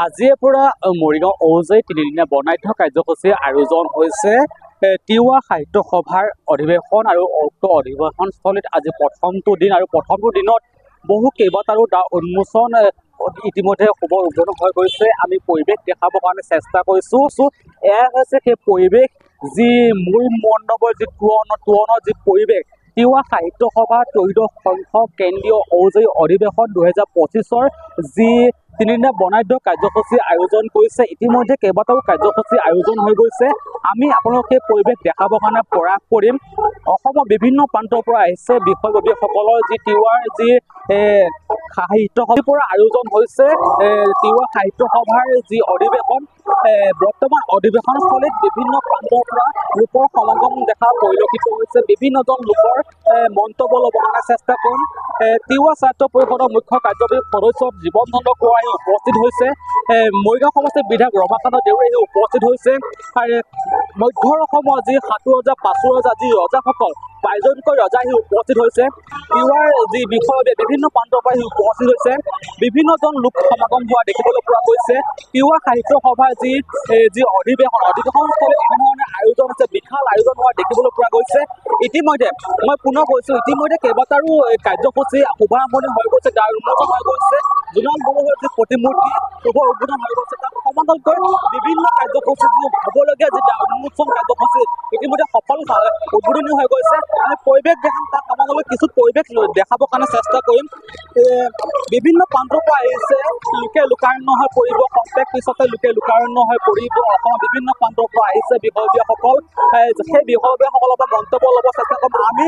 আজিৰে পৰা মৰিগাঁও ঔজাই তিনিদিনীয়া বৰ্ণাঢ্য কাৰ্যসূচীৰ আয়োজন হৈছে তিৱা সাহিত্য সভাৰ অধিৱেশন আৰু উক্ত অধিৱেশনস্থলীত আজি প্ৰথমটো দিন আৰু প্ৰথমটো দিনত বহু কেইবাটাও দ্বাৰ উন্মোচন ইতিমধ্যে শুভ উদ্বোধন হৈ গৈছে। আমি পৰিৱেশ দেখাবৰ কাৰণে চেষ্টা কৰিছোঁ। এয়া হৈছে সেই পৰিৱেশ যি মূল মণ্ডপৰ যি তোৰণৰ যি পৰিৱেশ তিৱা সাহিত্য সভা ত্ৰয়োদশ সংখ্যক কেন্দ্ৰীয় ঔজাই অধিৱেশন 2025ৰ যি তিনিদিনীয়া বৰ্ণাঢ্য কাৰ্যসূচী আয়োজন কৰিছে। ইতিমধ্যে কেইবাটাও কাৰ্যসূচী আয়োজন হৈ গৈছে। আমি আপোনালোক সেই পৰিৱেশ দেখাবৰ কাৰণে প্ৰয়াস কৰিম। অসমৰ বিভিন্ন প্ৰান্তৰ পৰা আহিছে বিষয়ববীয়াসকলৰ যি তিৱাৰ যি সাহিত্য সভাৰ পৰা আয়োজন হৈছে তিৱা সাহিত্য সভাৰ যি অধিৱেশন। বৰ্তমান অধিৱেশনস্থলীত বিভিন্ন প্ৰান্তৰ পৰা লোকৰ সমাগম দেখা পৰিলক্ষিত হৈছে। বিভিন্নজন লোকৰ মন্তব্য ল'বৰ কাৰণে চেষ্টা কৰিম। তিৱা ছাত্ৰ পৰিষদৰ মুখ্য কাৰ্যবাহী সদস্য জীৱন চন্দ্ৰ কোঁৱৰ উপস্থিত হৈছে। মৰিগাঁও সমষ্টিৰ বিধায়ক ৰমাকান্ত দেউৰী উপস্থিত হৈছে। মধ্য অসমৰ যি সাতু ৰজা পাঁচু ৰজা যি ৰজাসকল বাইজনকৈ ৰজা উপস্থিত হৈছে। তিৱাৰ যি বিষয় বিভিন্ন প্ৰান্তৰ পৰা উপস্থিত হৈছে। বিভিন্নজন লোক সমাগম হোৱা দেখিবলৈ পোৱা গৈছে। তিৱা সাহিত্য সভাৰ যি অধিৱেশনস্থলীত এনেধৰণে আয়োজন হৈছে, বিশাল আয়োজন হোৱা দেখিবলৈ পোৱা গৈছে। ইতিমধ্যে মই পুনৰ কৈছোঁ, ইতিমধ্যে কেইবাটাও কাৰ্যসূচী শুভাৰম্ভণি হৈ গৈছে, দ্বাৰ উন্মোচন হৈ গৈছে। জোনাল বৰুৱাৰ যি প্ৰতিমূৰ্তি শুভ উদ্বোধন হৈ গৈছে, তাত সমান্তৰালকৈ বিভিন্ন কাৰ্যসূচী হ'বলগীয়া যি দ্বাৰ উন্মোচন কাৰ্যসূচী ইতিমধ্যে সফল উদ্বোধনী হৈ গৈছে। আমি পৰিৱেশ দেখাম, তাত সমান্তৰালকৈ কিছু পৰিৱেশ দেখাবৰ কাৰণে চেষ্টা কৰিম। বিভিন্ন প্ৰান্তৰ পৰা আহিছে, লোকে লোকাৰণ্য হৈ পৰিব, প্ৰত্যেক পিছতে লোকে লোকাৰণ্য হৈ পৰিব। অসমৰ বিভিন্ন প্ৰান্তৰ পৰা আহিছে বিষয়ববীয়াসকল। সেই বিষয়ববীয়াসকলৰ পৰা মন্তব্য ল'ব চেষ্টা কৰিম। আমি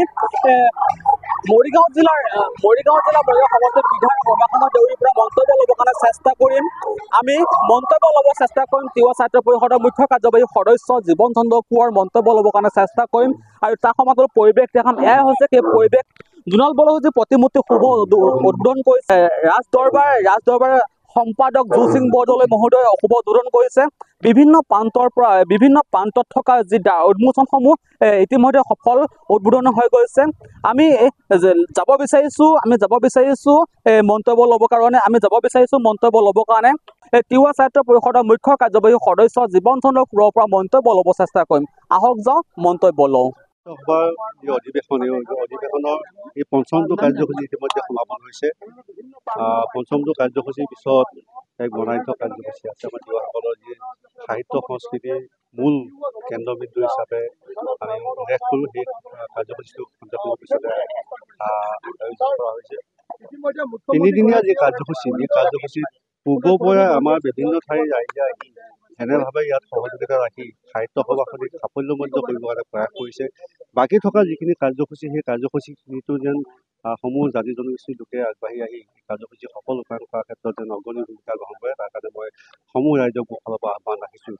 মৰিগাঁও জিলাৰ মৰিগাঁও সমষ্টিৰ বিধায়ক ৰমাকান্ত দেউৰীৰ পৰা মন্তব্য ল'বৰ কাৰণে চেষ্টা কৰিম। তিৱা ছাত্ৰ পৰিষদৰ মুখ্য কাৰ্যবাহী সদস্য জীৱন চন্দ্ৰ কোঁৱৰ মন্তব্য ল'বৰ কাৰণে চেষ্টা কৰিম আৰু তাৰ সমান্তৰাল পৰিৱেশ দেখাম। এয়াই হৈছে সেই পৰিৱেশ। জোনাল বৰুৱাৰ যি প্ৰতিমূৰ্তি শুভ উদ্বোধন কৰিছে। ৰাজ দৰবাৰ সম্পাদক জু সিং বৰদলৈ মহোদয়ে শুভ উদ্বোধন কৰিছে। বিভিন্ন প্ৰান্তত থকা যি উন্মোচনসমূহ ইতিমধ্যে সফল উদ্বোধন হৈ গৈছে। আমি যাব বিচাৰিছোঁ মন্তব্য ল'বৰ কাৰণে তিৱা ছাত্ৰ পৰিষদৰ মুখ্য কাৰ্যবাহী সদস্য জীৱন চন্দ্ৰ কোঁৱৰৰ পৰা মন্তব্য ল'ব চেষ্টা কৰিম। আহক যাওঁ মন্তব্য লওঁ। সভাৰ যি অধিৱেশনৰ এই পঞ্চমটো কাৰ্যসূচী ইতিমধ্যে সমাপন হৈছে। পঞ্চমটো কাৰ্যসূচীৰ পিছত এক বৰ্ণাঢ্য কাৰ্যসূচী আছে। আমাৰ তিৱাসকলৰ যি সাহিত্য সংস্কৃতিৰ মূল কেন্দ্ৰবিন্দু হিচাপে আমি উল্লেখ কৰোঁ, সেই কাৰ্যসূচীটো সন্ধিয়া পিছতে আয়োজন কৰা হৈছে। তিনিদিনীয়া যি কাৰ্যসূচীত পূৰ্বৰ পৰাই আমাৰ বিভিন্ন ঠাইৰ ৰাইজে আহি এনেভাৱে ইয়াত সহযোগিতা ৰাখি সাহিত্য সভাখনিক সাফল্যমণ্ডিত কৰিবৰ কাৰণে প্ৰয়াস কৰিছে। বাকী থকা যিখিনি কাৰ্যসূচী, সেই কাৰ্যসূচীখিনিতো যেন সমূহ জাতি জনগোষ্ঠীৰ লোকে আগবাঢ়ি আহি কাৰ্যসূচী সফল ৰূপায়ণ কৰাৰ ক্ষেত্ৰত যেন অগ্ৰণী ভূমিকা গ্ৰহণ কৰে, তাৰ কাৰণে মই সমূহ ৰাইজক মোৰ ফালৰ পৰা আহ্বান ৰাখিছোঁ।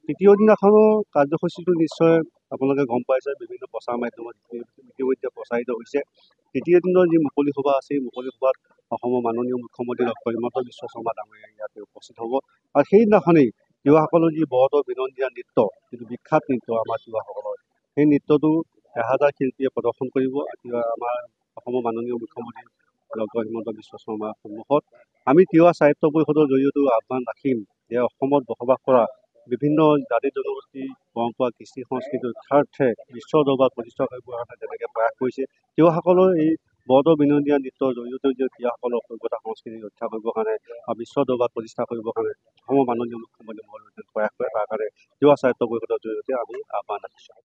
তৃতীয় দিনাখনৰ কাৰ্যসূচীটো নিশ্চয় আপোনালোকে গম পাইছে, বিভিন্ন প্ৰচাৰ মাধ্যমত ইতিমধ্যে প্ৰচাৰিত হৈছে। তৃতীয় দিনৰ যি মুকলি সভা আছে, এই মুকলি সভাত অসমৰ মাননীয় মুখ্যমন্ত্ৰী ডক্টৰ হিমন্ত বিশ্ব শৰ্মা ডাঙৰীয়া ইয়াতে উপস্থিত হ'ব। আৰু সেইদিনাখনেই তিৱাসকলৰ যি বৰতৰ বিনন্দীয়া নৃত্য, যিটো বিখ্যাত নৃত্য আমাৰ তিৱাসকলৰ, সেই নৃত্যটো 1000 শিল্পীয়ে প্ৰদৰ্শন কৰিব। আমাৰ অসমৰ মাননীয় মুখ্যমন্ত্ৰী ডক্টৰ হিমন্ত বিশ্ব শৰ্মাৰ সন্মুখত আমি তিৱা সাহিত্য পৰিষদৰ জৰিয়তেও আহ্বান ৰাখিম যে অসমত বসবাস কৰা বিভিন্ন জাতি জনগোষ্ঠীৰ পৰম্পৰা, কৃষ্টি সংস্কৃতিৰ উদ্ধাৰাৰ্থে বিশ্ব দৰবাৰত প্ৰতিষ্ঠা কৰিবৰ কাৰণে যেনেকৈ প্ৰয়াস কৰিছে, তিৱাসকলৰ এই বৰতৰ বিনন্দীয়া নৃত্যৰ জৰিয়তেও যে তিৱাসকলৰ সভ্যতা সংস্কৃতি ৰক্ষা কৰিবৰ কাৰণে বিশ্ব দৰবাৰত প্ৰতিষ্ঠা কৰিবৰ কাৰণে অসমৰ মাননীয় মুখ্যমন্ত্ৰী মহোদয়ে প্ৰয়াস কৰে, তাৰ কাৰণে তিৱা সাহিত্য পৰিষদৰ জৰিয়তে আমি আহ্বান ৰাখিছোঁ।